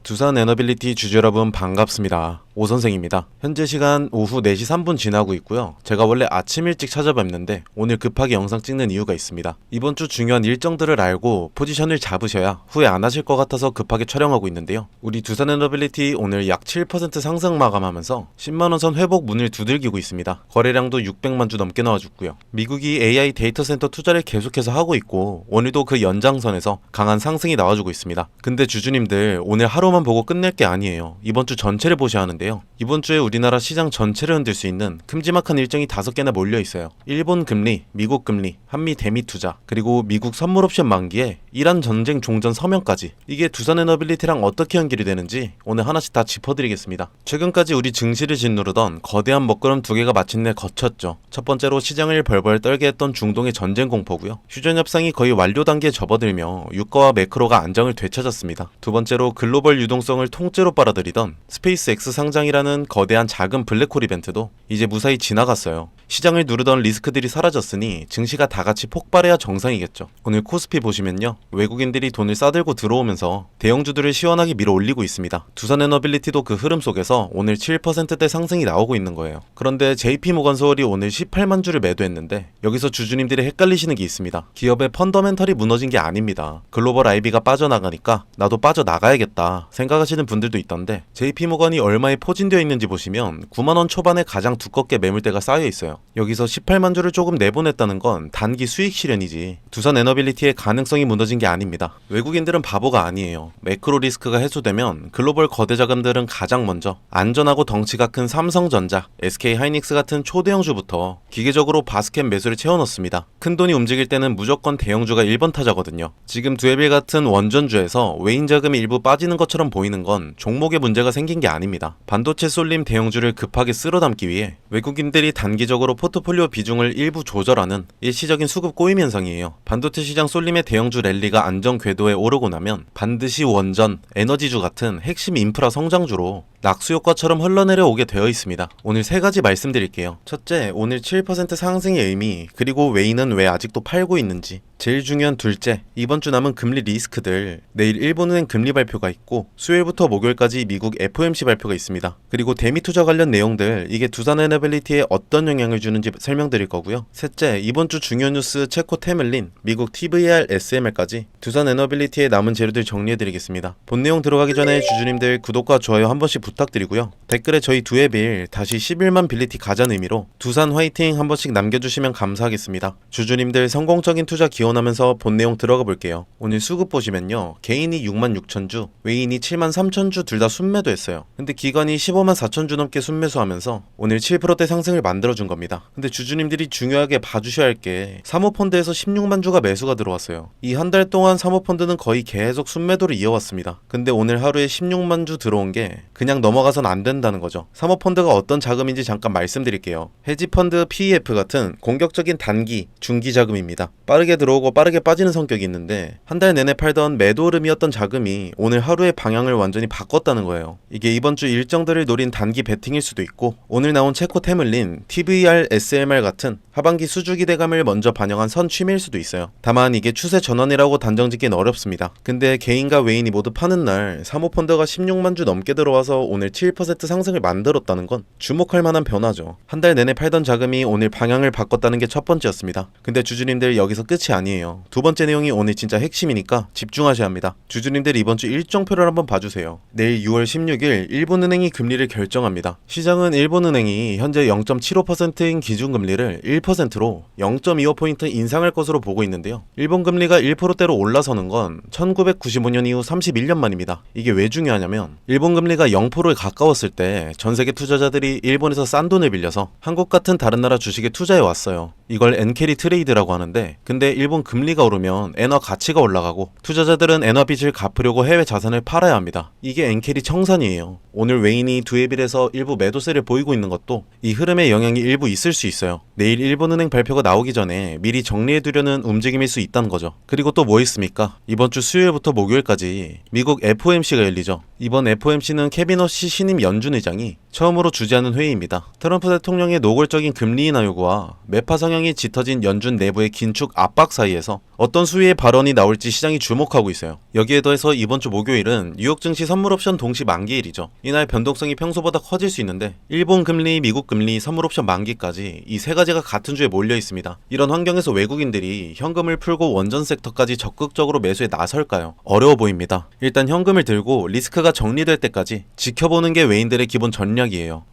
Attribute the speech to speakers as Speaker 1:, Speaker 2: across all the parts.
Speaker 1: 두산 에너빌리티 주주 여러분 반갑습니다. 오선생입니다. 현재 시간 오후 4시 3분 지나고 있고요. 제가 원래 아침 일찍 찾아뵙는데 오늘 급하게 영상 찍는 이유가 있습니다. 이번 주 중요한 일정들을 알고 포지션을 잡으셔야 후회 안 하실 것 같아서 급하게 촬영하고 있는데요. 우리 두산 에너빌리티 오늘 약 7% 상승 마감하면서 10만원 선 회복 문을 두들기고 있습니다. 거래량도 600만 주 넘게 나와줬고요. 미국이 AI 데이터 센터 투자를 계속해서 하고 있고 오늘도 그 연장선에서 강한 상승이 나와주고 있습니다. 근데 주주님들 오늘 하루만 보고 끝낼 게 아니에요. 이번 주 전체를 보셔야 하는데요. 이번 주에 우리나라 시장 전체를 흔들 수 있는 큼지막한 일정이 5개나 몰려 있어요. 일본 금리, 미국 금리, 한미 대미 투자, 그리고 미국 선물 옵션 만기에 이란 전쟁 종전 서명까지, 이게 두산 에너빌리티랑 어떻게 연결이 되는지 오늘 하나씩 다 짚어드리겠습니다. 최근까지 우리 증시를 짓누르던 거대한 먹구름 2개가 마침내 거쳤죠. 첫 번째로 시장을 벌벌 떨게 했던 중동의 전쟁 공포고요. 휴전 협상이 거의 완료 단계에 접어들며 유가와 매크로가 안정을 되찾았습니다. 두 번째로 글로벌 유동성을 통째로 빨아들이던 스페이스X 상장이라는 거대한 작은 블랙홀 이벤트도 이제 무사히 지나갔어요. 시장을 누르던 리스크들이 사라졌으니 증시가 다같이 폭발해야 정상이겠죠. 오늘 코스피 보시면요, 외국인들이 돈을 싸들고 들어오면서 대형주들을 시원하게 밀어 올리고 있습니다. 두산 에너빌리티도 그 흐름 속에서 오늘 7%대 상승이 나오고 있는 거예요. 그런데 JP모건 서울이 오늘 18만 주를 매도했는데 여기서 주주님들이 헷갈리시는 게 있습니다. 기업의 펀더멘털이 무너진 게 아닙니다. 글로벌 IB가 빠져나가니까 나도 빠져나가야겠다 생각하시는 분들도 있던데, JP모건이 얼마에 포진되어 있는지 보시면 9만원 초반에 가장 두껍게 매물대가 쌓여 있어요. 여기서 18만 주를 조금 내보냈다는 건 단기 수익 실현이지 두산 에너빌리티의 가능성이 무너진 게 아닙니다. 외국인들은 바보가 아니에요. 매크로 리스크가 해소되면 글로벌 거대 자금들은 가장 먼저 안전하고 덩치가 큰 삼성전자, SK하이닉스 같은 초대형주부터 기계적으로 바스켓 매수를 채워넣습니다. 큰돈이 움직일 때는 무조건 대형주가 1번 타자거든요. 지금 두에빌 같은 원전주에서 외인 자금이 일부 빠지는 것처럼 보이는 건 종목에 문제가 생긴 게 아닙니다. 반도체 쏠림 대형주를 급하게 쓸어담기 위해 외국인들이 단기적으로 포트폴리오 비중을 일부 조절하는 일시적인 수급 꼬임 현상이에요. 반도체 시장 쏠림의 대형주 랠리가 안정 궤도에 오르고 나면 반드시 원전, 에너지주 같은 핵심 인프라 성장주로 낙수 효과처럼 흘러내려 오게 되어 있습니다. 오늘 3가지 말씀드릴게요. 첫째, 오늘 7% 상승의 의미, 그리고 외인은 왜 아직도 팔고 있는지. 제일 중요한 둘째, 이번 주 남은 금리 리스크들. 내일 일본은행 금리 발표가 있고 수요일부터 목요일까지 미국 FOMC 발표가 있습니다. 그리고 대미투자 관련 내용들, 이게 두산 에너빌리티에 어떤 영향을 주는지 설명드릴 거고요. 셋째, 이번 주 중요 뉴스 체코 테밀린, 미국 TVR SMR까지 두산 에너빌리티의 남은 재료들 정리해드리겠습니다. 본 내용 들어가기 전에 주주님들 구독과 좋아요 한 번씩 부탁드리고요. 댓글에 저희 두에빌 다시 11만 빌리티 가자는 의미로 두산 화이팅 한 번씩 남겨주시면 감사하겠습니다. 주주님들 성공적인 투자 기원하면서 본 내용 들어가 볼게요. 오늘 수급 보시면요, 개인이 6만 6천 주, 외인이 7만 3천 주 둘 다 순매도했어요. 근데 기관이 15만 4천 주 넘게 순매수하면서 오늘 7%대 상승을 만들어준 겁니다. 근데 주주님들이 중요하게 봐주셔야 할 게 사모펀드에서 16만 주가 매수가 들어왔어요. 이 한 달 동안 사모펀드는 거의 계속 순매도를 이어왔습니다. 근데 오늘 하루에 16만 주 들어온 게 그냥 넘어가선 안 된다는 거죠. 사모펀드가 어떤 자금인지 잠깐 말씀드릴게요. 헤지펀드 PEF 같은 공격적인 단기, 중기 자금입니다. 빠르게 들어오고 빠르게 빠지는 성격이 있는데 한 달 내내 팔던 매도 흐름이었던 자금이 오늘 하루의 방향을 완전히 바꿨다는 거예요. 이게 이번 주 일정들을 노린 단기 베팅일 수도 있고, 오늘 나온 체코 테밀린, TVR SMR 같은 하반기 수주 기대감을 먼저 반영한 선 취미일 수도 있어요. 다만 이게 추세 전환이라고 단정짓기는 어렵습니다. 근데 개인과 외인이 모두 파는 날 사모펀드가 16만 주 넘게 들어와서 오늘 7% 상승을 만들었다는 건 주목할 만한 변화죠. 한 달 내내 팔던 자금이 오늘 방향을 바꿨다는 게 첫 번째였습니다. 근데 주주님들 여기서 끝이 아니에요. 두 번째 내용이 오늘 진짜 핵심이니까 집중하셔야 합니다. 주주님들 이번 주 일정표를 한번 봐주세요. 내일 6월 16일 일본은행이 금리를 결정합니다. 시장은 일본은행이 현재 0.75%인 기준금리를 1%로 0.25포인트 인상할 것으로 보고 있는데요. 일본 금리가 1%대로 올라서는 건 1995년 이후 31년 만입니다. 이게 왜 중요하냐면 일본 금리가 0%에 가까웠을 때 전세계 투자자들이 일본에서 싼 돈을 빌려서 한국 같은 다른 나라 주식에 투자해 왔어요. 이걸 엔캐리 트레이드라고 하는데, 근데 일본 금리가 오르면 엔화 가치가 올라가고 투자자들은 엔화 빚을 갚으려고 해외 자산을 팔아야 합니다. 이게 엔캐리 청산이에요. 오늘 외인이 두에빌에서 일부 매도세를 보이고 있는 것도 이 흐름에 영향이 일부 있을 수 있어요. 내일 일본은행 발표가 나오기 전에 미리 정리해두려는 움직임일 수 있다는 거죠. 그리고 또 뭐 있습니까? 이번 주 수요일부터 목요일까지 미국 FOMC가 열리죠. 이번 FOMC는 케빈 허시 신임 연준 의장이 처음으로 주재하는 회의입니다. 트럼프 대통령의 노골적인 금리 인하 요구와 매파 성향이 짙어진 연준 내부의 긴축 압박 사이에서 어떤 수위의 발언이 나올지 시장이 주목하고 있어요. 여기에 더해서 이번 주 목요일은 뉴욕 증시 선물 옵션 동시 만기일이죠. 이날 변동성이 평소보다 커질 수 있는데 일본 금리, 미국 금리, 선물 옵션 만기까지 이 세 가지가 같은 주에 몰려 있습니다. 이런 환경에서 외국인들이 현금을 풀고 원전 섹터까지 적극적으로 매수에 나설까요? 어려워 보입니다. 일단 현금을 들고 리스크가 정리될 때까지 지켜보는 게 외인들의 기본 전략이에요.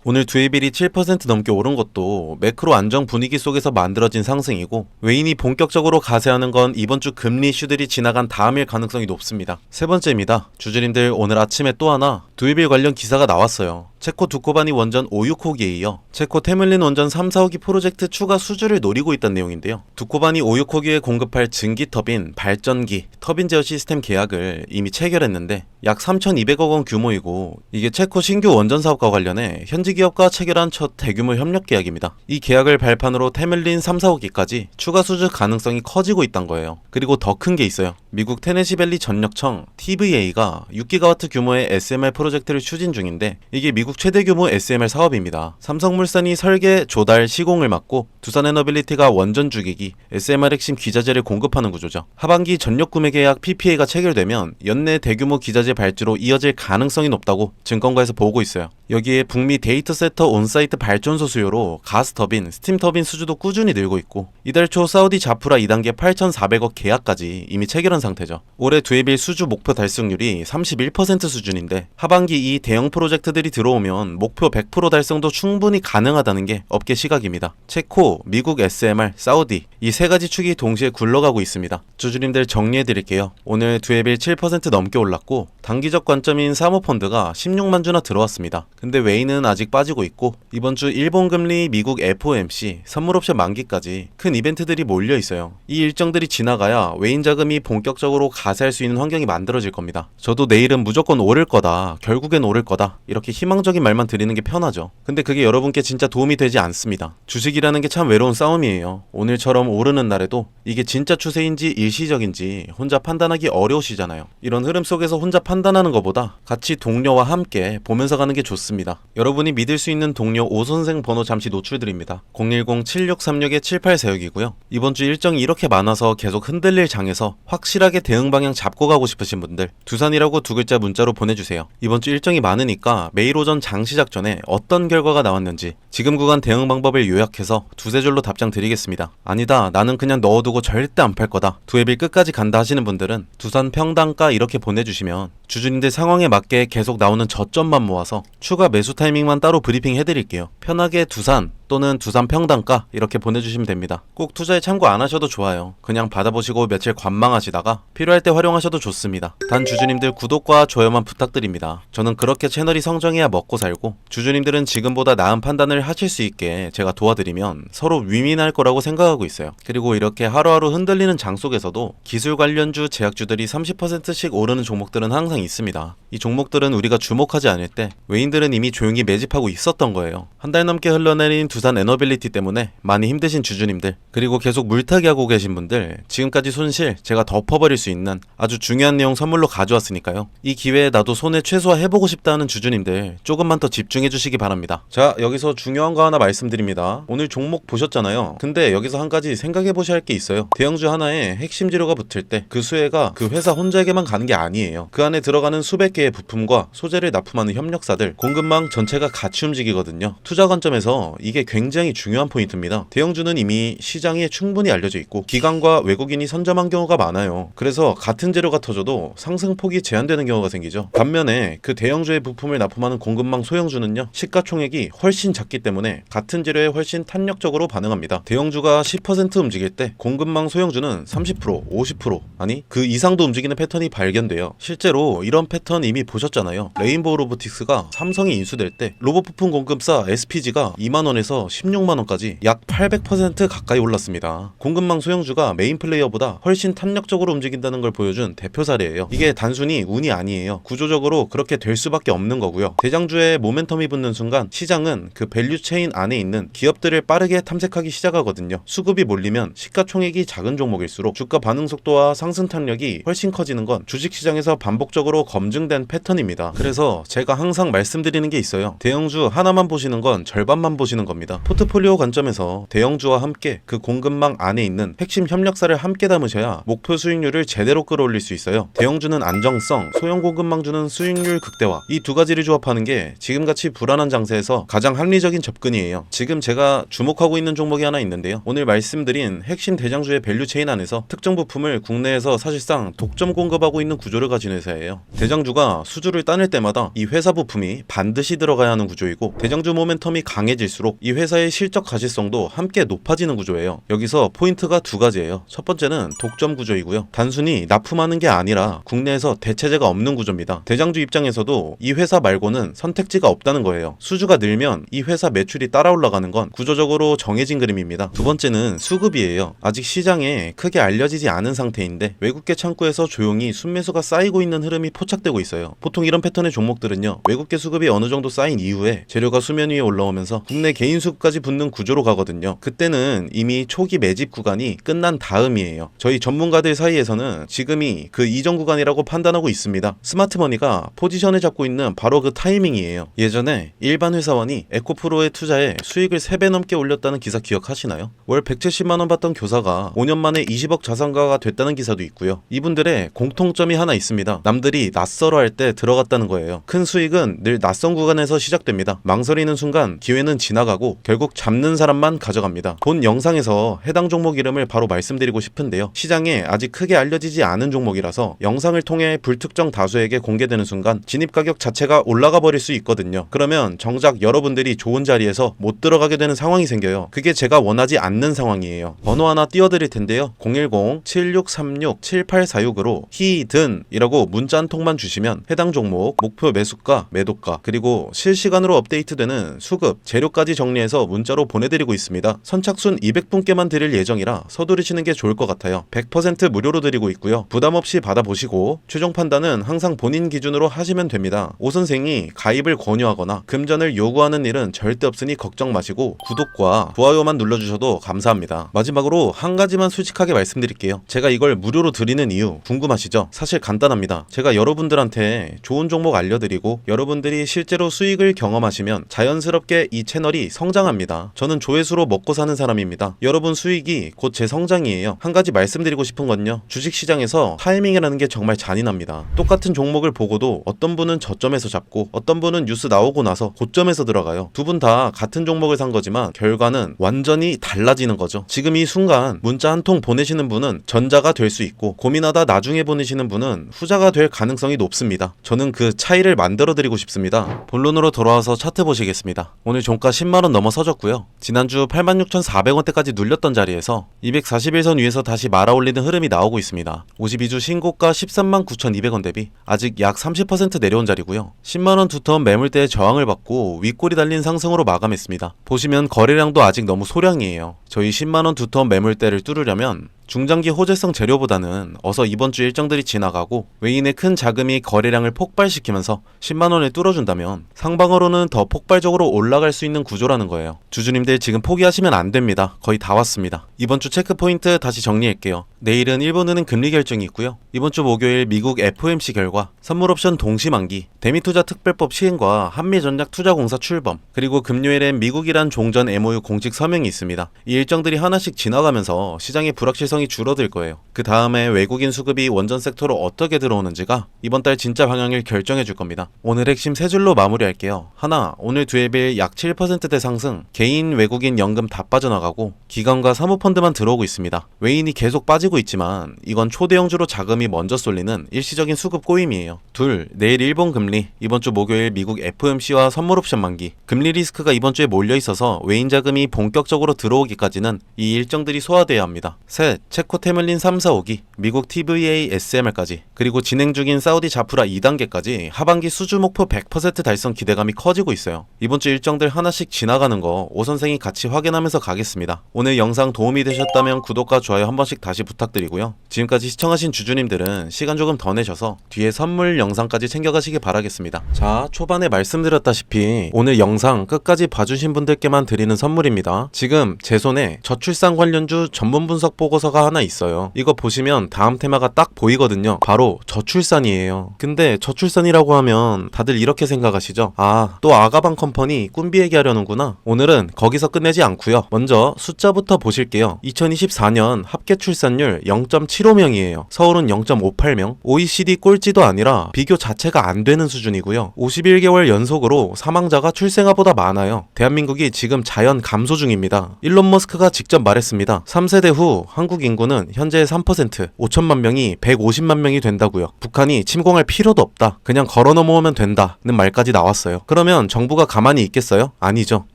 Speaker 1: 오늘 두일빌이 7% 넘게 오른 것도 매크로 안정 분위기 속에서 만들어진 상승이고 외인이 본격적으로 가세하는 건 이번 주 금리 이슈들이 지나간 다음일 가능성이 높습니다. 세 번째입니다. 주주님들 오늘 아침에 또 하나 두일빌 관련 기사가 나왔어요. 체코 두코바니 원전 5, 6호기에 이어 체코 테물린 원전 3, 4호기 프로젝트 추가 수주를 노리고 있다는 내용인데요. 두코바니 5, 6호기에 공급할 증기 터빈, 발전기, 터빈 제어 시스템 계약을 이미 체결했는데 약 3,200억 원 규모이고 이게 체코 신규 원전 사업과 관련해 현지 기업과 체결한 첫 대규모 협력 계약입니다. 이 계약을 발판으로 테물린 3, 4호기까지 추가 수주 가능성이 커지고 있다는 거예요. 그리고 더 큰 게 있어요. 미국 테네시밸리 전력청 TVA가 6기가와트 규모의 SMR 프로젝트를 추진 중인데 이게 미국 최대 규모 SMR 사업입니다. 삼성물산이 설계, 조달, 시공을 맡고 두산에너빌리티가 원전 주기기, SMR 핵심 기자재를 공급하는 구조죠. 하반기 전력 구매 계약 PPA가 체결되면 연내 대규모 기자재 발주로 이어질 가능성이 높다고 증권가에서 보고 있어요. 여기에 북미 데이터 센터 온사이트 발전소 수요로 가스터빈, 스팀터빈 수주도 꾸준히 늘고 있고 이달 초 사우디 자프라 2단계 8,400억 계약까지 이미 체결한 상태죠. 올해 두에빌 수주 목표 달성률이 31% 수준인데 하반기 이 대형 프로젝트들이 들어오면 목표 100% 달성도 충분히 가능하다는 게 업계 시각입니다. 체코, 미국 SMR, 사우디 이 세 가지 축이 동시에 굴러가고 있습니다. 주주님들 정리해드릴게요. 오늘 두에빌 7% 넘게 올랐고 단기적 관점인 사모펀드가 16만 주나 들어왔습니다. 근데 외인은 아직 빠지고 있고 이번 주 일본 금리, 미국 FOMC, 선물옵션 만기까지 큰 이벤트들이 몰려 있어요. 이 일정들이 지나가야 외인 자금이 본격적으로 가세할 수 있는 환경이 만들어질 겁니다. 저도 내일은 무조건 오를 거다, 결국엔 오를 거다 이렇게 희망적인 말만 드리는 게 편하죠. 근데 그게 여러분께 진짜 도움이 되지 않습니다. 주식이라는 게 참 외로운 싸움이에요. 오늘처럼 오르는 날에도 이게 진짜 추세인지 일시적인지 혼자 판단하기 어려우시잖아요. 이런 흐름 속에서 혼자 판단하는 것보다 같이 동료와 함께 보면서 가는 게 좋습니다. 여러분이 믿을 수 있는 동료 오선생 번호 잠시 노출드립니다. 010-7636-7846이고요. 이번 주 일정이 이렇게 많아서 계속 흔들릴 장에서 확실하게 대응 방향 잡고 가고 싶으신 분들 두산이라고 두 글자 문자로 보내주세요. 이번 주 일정이 많으니까 매일 오전 장 시작 전에 어떤 결과가 나왔는지 지금 구간 대응 방법을 요약해서 두세 줄로 답장 드리겠습니다. 아니다, 나는 그냥 넣어두고 절대 안 팔 거다, 두에빌 끝까지 간다 하시는 분들은 두산 평단가 이렇게 보내주시면 주주님들 상황에 맞게 계속 나오는 저점만 모아서 추가 매수 타이밍만 따로 브리핑 해드릴게요. 편하게 두산 또는 두산 평단가 이렇게 보내주시면 됩니다. 꼭 투자에 참고 안 하셔도 좋아요. 그냥 받아보시고 며칠 관망하시다가 필요할 때 활용하셔도 좋습니다. 단 주주님들 구독과 좋아요만 부탁드립니다. 저는 그렇게 채널이 성장해야 먹고 살고 주주님들은 지금보다 나은 판단을 하실 수 있게 제가 도와드리면 서로 윈윈할 거라고 생각하고 있어요. 그리고 이렇게 하루하루 흔들리는 장 속에서도 기술 관련주, 제약주들이 30%씩 오르는 종목들은 항상 있습니다. 이 종목들은 우리가 주목하지 않을 때 외인들은 이미 조용히 매집하고 있었던 거예요. 한 달 넘게 흘러내린 두산 에너빌리티 때문에 많이 힘드신 주주님들 그리고 계속 물타기 하고 계신 분들 지금까지 손실 제가 덮어버릴 수 있는 아주 중요한 내용 선물로 가져왔으니까요. 이 기회에 나도 손해 최소화해보고 싶다는 주주님들 조금만 더 집중해 주시기 바랍니다. 자, 여기서 중요한 거 하나 말씀드립니다. 오늘 종목 보셨잖아요. 근데 여기서 한 가지 생각해 보셔야 할 게 있어요. 대형주 하나에 핵심 재료가 붙을 때 그 수혜가 그 회사 혼자에게만 가는 게 아니에요. 그 안에 들어가는 수백 개의 부품과 소재를 납품하는 협력사들, 공급망 전체가 같이 움직이거든요. 투자 관점에서 이게 굉장히 중요한 포인트입니다. 대형주는 이미 시장에 충분히 알려져 있고 기관과 외국인이 선점한 경우가 많아요. 그래서 같은 재료가 터져도 상승폭이 제한되는 경우가 생기죠. 반면에 그 대형주의 부품을 납품하는 공급망 소형주는요, 시가총액이 훨씬 작기 때문에 같은 재료에 훨씬 탄력적으로 반응합니다. 대형주가 10% 움직일 때 공급망 소형주는 30%, 50% 아니 그 이상도 움직이는 패턴이 발견돼요. 실제로 이런 패턴 이미 보셨잖아요. 레인보우 로보틱스가 삼성이 인수될 때 로봇 부품 공급사 SPG가 2만원에서 원에서 16만 원까지 약 800% 가까이 올랐습니다. 공급망 소형주가 메인 플레이어보다 훨씬 탄력적으로 움직인다는 걸 보여준 대표 사례예요. 이게 단순히 운이 아니에요. 구조적으로 그렇게 될 수밖에 없는 거고요. 대장주에 모멘텀이 붙는 순간 시장은 그 밸류 체인 안에 있는 기업들을 빠르게 탐색하기 시작하거든요. 수급이 몰리면 시가총액이 작은 종목일수록 주가 반응 속도와 상승 탄력이 훨씬 커지는 건 주식시장에서 반복적으로 검증된 패턴입니다. 그래서 제가 항상 말씀드리는 게 있어요. 대형주 하나만 보시는 건 절반만 보시는 겁니다. 포트폴리오 관점에서 대형주와 함께 그 공급망 안에 있는 핵심 협력사를 함께 담으셔야 목표 수익률을 제대로 끌어올릴 수 있어요. 대형주는 안정성, 소형 공급망주는 수익률 극대화, 이 두 가지를 조합하는 게 지금같이 불안한 장세에서 가장 합리적인 접근이에요. 지금 제가 주목하고 있는 종목이 하나 있는데요. 오늘 말씀드린 핵심 대장주의 밸류 체인 안에서 특정 부품을 국내에서 사실상 독점 공급하고 있는 구조를 가진 회사예요. 대장주가 수주를 따낼 때마다 이 회사 부품이 반드시 들어가야 하는 구조이고, 대장주 모멘텀이 강해질수록 이 회사의 실적 가시성도 함께 높아지는 구조예요. 여기서 포인트가 두 가지예요. 첫 번째는 독점 구조이고요. 단순히 납품하는 게 아니라 국내에서 대체제가 없는 구조입니다. 대장주 입장에서도 이 회사 말고는 선택지가 없다는 거예요. 수주가 늘면 이 회사 매출이 따라 올라가는 건 구조적으로 정해진 그림입니다. 두 번째는 수급이에요. 아직 시장에 크게 알려지지 않은 상태인데 외국계 창구에서 조용히 순매수가 쌓이고 있는 흐름이 포착되고 있어요. 보통 이런 패턴의 종목들은요, 외국계 수급이 어느 정도 쌓인 이후에 재료가 수면 위에 올라오면서 국내 개인 수급까지 붙는 구조로 가거든요. 그때는 이미 초기 매집 구간이 끝난 다음이에요. 저희 전문가들 사이에서는 지금이 그 이전 구간이라고 판단하고 있습니다. 스마트머니가 포지션을 잡고 있는 바로 그 타이밍이에요. 예전에 일반 회사원이 에코프로에 투자해 수익을 3배 넘게 올렸다는 기사 기억하시나요? 월 170만 원 받던 교사가 5년 만에 20억 자산가가 됐다는 기사도 있고요. 이분들의 공통점이 하나 있습니다. 남들이 낯설어 할 때 들어갔다는 거예요. 큰 수익은 늘 낯선 구간에서 시작됩니다. 망설이는 순간 기회는 지나가고 결국 잡는 사람만 가져갑니다. 본 영상에서 해당 종목 이름을 바로 말씀드리고 싶은데요. 시장에 아직 크게 알려지지 않은 종목이라서 영상을 통해 불특정 다수에게 공개되는 순간 진입 가격 자체가 올라가 버릴 수 있거든요. 그러면 정작 여러분들이 좋은 자리에서 못 들어가게 되는 상황이 생겨요. 그게 제가 원하지 않는 상황이에요. 번호 하나 띄워드릴 텐데요. 010-7636-7846으로 히든이라고 문자 한 통만 주시면 해당 종목 목표 매수가, 매도가, 그리고 실시간으로 업데이트되는 수급, 재료까지 정리해서 문자로 보내드리고 있습니다. 선착순 200분께만 드릴 예정이라 서두르시는 게 좋을 것 같아요. 100% 무료로 드리고 있고요. 부담 없이 받아보시고 최종 판단은 항상 본인 기준으로 하시면 됩니다. 오 선생이 가입을 권유하거나 금전을 요구하는 일은 절대 없으니 걱정 마시고 구독과 좋아요만 눌러주셔도 감사합니다. 마지막으로 한 가지만 솔직하게 말씀드릴게요. 제가 이걸 무료로 드리는 이유 궁금하시죠? 사실 간단합니다. 제가 여러분들한테 좋은 종목 알려드리고 여러분들이 실제로 수익을 경험하시면 자연스럽게 이 채널이 성장합니다. 저는 조회수로 먹고 사는 사람입니다. 여러분 수익이 곧 제 성장이에요. 한 가지 말씀드리고 싶은 건요, 주식시장에서 타이밍이라는 게 정말 잔인합니다. 똑같은 종목을 보고도 어떤 분은 저점에서 잡고 어떤 분은 뉴스 나오고 나서 고점에서 들어가요. 두 분 다 같은 종목을 산 거지만 결과는 완전히 달라지는 거죠. 지금 이 순간 문자 한 통 보내시는 분은 전자가 될 수 있고 고민하다 나중에 보내시는 분은 후자가 될 가능성이 높습니다. 저는 그 차이를 만들어 드리고 싶습니다. 본론으로 돌아와서 차트 보시겠습니다. 오늘 종가 10만원 넘어서졌고요. 지난주 86,400원대까지 눌렸던 자리에서 241선 위에서 다시 말아올리는 흐름이 나오고 있습니다. 52주 신고가 139,200원 대비 아직 약 30% 내려온 자리고요. 10만원 두텀 매물대의 저항을 받고 윗골이 달린 상승으로 마감했습니다. 보시면 거래량도 아직 너무 소량이에요. 저희 10만원 두텀 매물대를 뚫으려면 중장기 호재성 재료보다는 어서 이번 주 일정들이 지나가고 외인의 큰 자금이 거래량을 폭발시키면서 10만원을 뚫어준다면 상방으로는 더 폭발적으로 올라갈 수 있는 구조라는 거예요. 주주님들 지금 포기하시면 안 됩니다. 거의 다 왔습니다. 이번 주 체크포인트 다시 정리할게요. 내일은 일본은행 금리 결정이 있고요. 이번 주 목요일 미국 FOMC 결과, 선물옵션 동시만기, 대미투자 특별법 시행과 한미전략투자공사 출범, 그리고 금요일엔 미국이란 종전 MOU 공식 서명이 있습니다. 이 일정들이 하나씩 지나가면서 시장의 불확실성이 줄어들 거예요. 그 다음에 외국인 수급이 원전 섹터로 어떻게 들어오는지가 이번 달 진짜 방향을 결정해 줄 겁니다. 오늘 핵심 세 줄로 마무리할게요. 하나, 오늘 두에빌 약 7%대 상승, 개인 외국인 연금 다 빠져나가고 기관과 사모펀드만 들어오고 있습니다. 외인이 계속 빠지고 있지만 이건 초대형주로 자금이 먼저 쏠리는 일시적인 수급 꼬임이에요. 둘, 내일 일본 금리, 이번 주 목요일 미국 FOMC와 선물옵션 만기, 금리 리스크가 이번 주에 몰려 있어서 외인 자금이 본격적으로 들어오기까지는 이 일정들이 소화돼야 합니다. 셋, 체코 테물린 3, 4, 5기, 미국 TVA SMR까지, 그리고 진행 중인 사우디 자프라 2단계까지 하반기 수주 목표 100% 달성 기대감이 커지고 있어요. 이번 주 일정들 하나씩 지나가는 거 오선생이 같이 확인하면서 가겠습니다. 오늘 영상 도움이 되셨다면 구독과 좋아요 한 번씩 다시 부탁드리고요. 지금까지 시청하신 주주님들은 시간 조금 더 내셔서 뒤에 선물 영상까지 챙겨가시길 바라겠습니다. 자, 초반에 말씀드렸다시피 오늘 영상 끝까지 봐주신 분들께만 드리는 선물입니다. 지금 제 손에 저출산 관련주 전문 분석 보고서가 하나 있어요. 이거 보시면 다음 테마가 딱 보이거든요. 바로 저출산이에요. 근데 저출산이라고 하면 다들 이렇게 생각하시죠? 아, 또 아가방 컴퍼니 꿈비 얘기하려는구나. 오늘은 거기서 끝내지 않고요. 먼저 숫자부터 보실게요. 2024년 합계 출산율 0.75명이에요. 서울은 0.58명. OECD 꼴찌도 아니라 비교 자체가 안 되는 수준이고요. 51개월 연속으로 사망자가 출생아보다 많아요. 대한민국이 지금 자연 감소 중입니다. 일론 머스크가 직접 말했습니다. 3세대 후 한국 인구는 현재 3%, 5천만 명이 150만 명이 된다고요. 북한이 침공할 필요도 없다. 그냥 걸어 넘어오면 된다는 말까지 나왔어요. 그러면 정부가 가만히 있겠어요? 아니죠.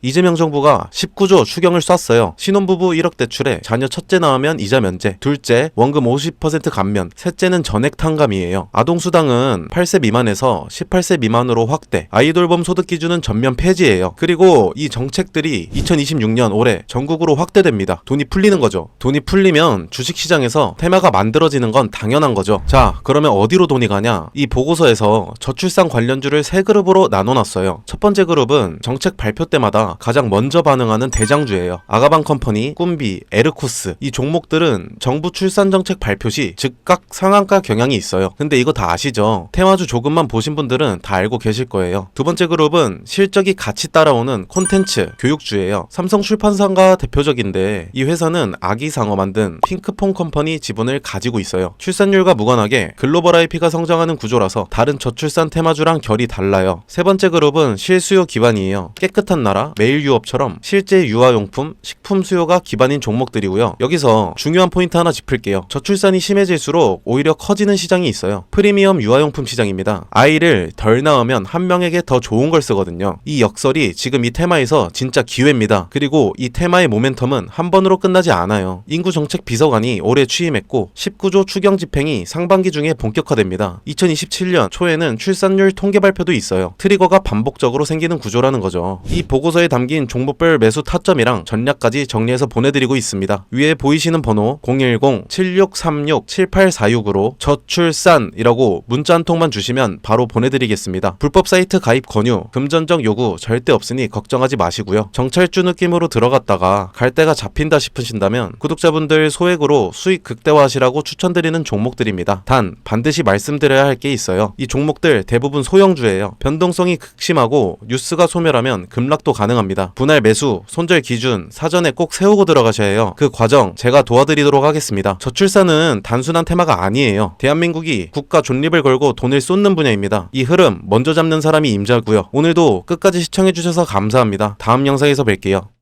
Speaker 1: 이재명 정부가 19조 추경을 쐈어요. 신혼부부 1억 대출에 자녀 첫째 낳으면 이자 면제, 둘째 원금 50% 감면, 셋째는 전액 탕감이에요. 아동수당은 8세 미만에서 18세 미만으로 확대, 아이돌봄 소득 기준은 전면 폐지예요. 그리고 이 정책들이 2026년 올해 전국으로 확대됩니다. 돈이 풀리는 거죠. 돈이 풀리면 주식시장에서 테마가 만들어지는 건 당연한 거죠. 자, 그러면 어디로 돈이 가냐? 이 보고서에서 저출산 관련주를 세 그룹으로 나눠놨어요. 첫 번째 그룹은 정책 발표 때마다 가장 먼저 반응하는 대장주예요. 아가방 컴퍼니, 꿈비, 에르코스. 이 종목들은 정부 출산 정책 발표 시 즉각 상한가 경향이 있어요. 근데 이거 다 아시죠? 테마주 조금만 보신 분들은 다 알고 계실 거예요. 두 번째 그룹은 실적이 같이 따라오는 콘텐츠, 교육주예요. 삼성 출판사가 대표적인데 이 회사는 아기상어 만든 핑크퐁 컴퍼니 지분을 가지고 있어요. 출산율과 무관하게 글로벌 IP가 성장하는 구조라서 다른 저출산 테마주랑 결이 달라요. 세 번째 그룹은 실수요 기반이에요. 깨끗한 나라, 매일 유업처럼 실제 유아용품, 식품 수요가 기반인 종목들이고요. 여기서 중요한 포인트 하나 짚을게요. 저출산이 심해질수록 오히려 커지는 시장이 있어요. 프리미엄 유아용품 시장입니다. 아이를 덜 낳으면 한 명에게 더 좋은 걸 쓰거든요. 이 역설이 지금 이 테마에서 진짜 기회입니다. 그리고 이 테마의 모멘텀은 한 번으로 끝나지 않아요. 인구 정책 비서관이 올해 취임했고 19조 추경 집행이 상반기 중에 본격화됩니다. 2027년 초에는 출산율 통계 발표도 있어요. 트리거가 반복적으로 생기는 구조라는 거죠. 이 보고서에 담긴 종목별 매수 타점이랑 전략까지 정리해서 보내드리고 있습니다. 위에 보이시는 번호 010-7636-7846으로 저출산이라고 문자 한 통만 주시면 바로 보내드리겠습니다. 불법 사이트 가입 권유, 금전적 요구 절대 없으니 걱정하지 마시고요. 정찰주 느낌으로 들어갔다가 갈 데가 잡힌다 싶으신다면 구독자분들 소액으로 수익 극대화하시라고 추천드리는 종목들입니다. 단 반드시 말씀드려야 할 게 있어요. 이 종목들 대부분 소형주예요. 변동성이 극심하고 뉴스가 소멸하면 급락도 가능합니다. 분할 매수, 손절 기준 사전에 꼭 세우고 들어가셔야 해요. 그 과정 제가 도와드리도록 하겠습니다. 저출산은 단순한 테마가 아니에요. 대한민국이 국가 존립을 걸고 돈을 쏟는 분야입니다. 이 흐름 먼저 잡는 사람이 임자고요. 오늘도 끝까지 시청해주셔서 감사합니다. 다음 영상에서 뵐게요.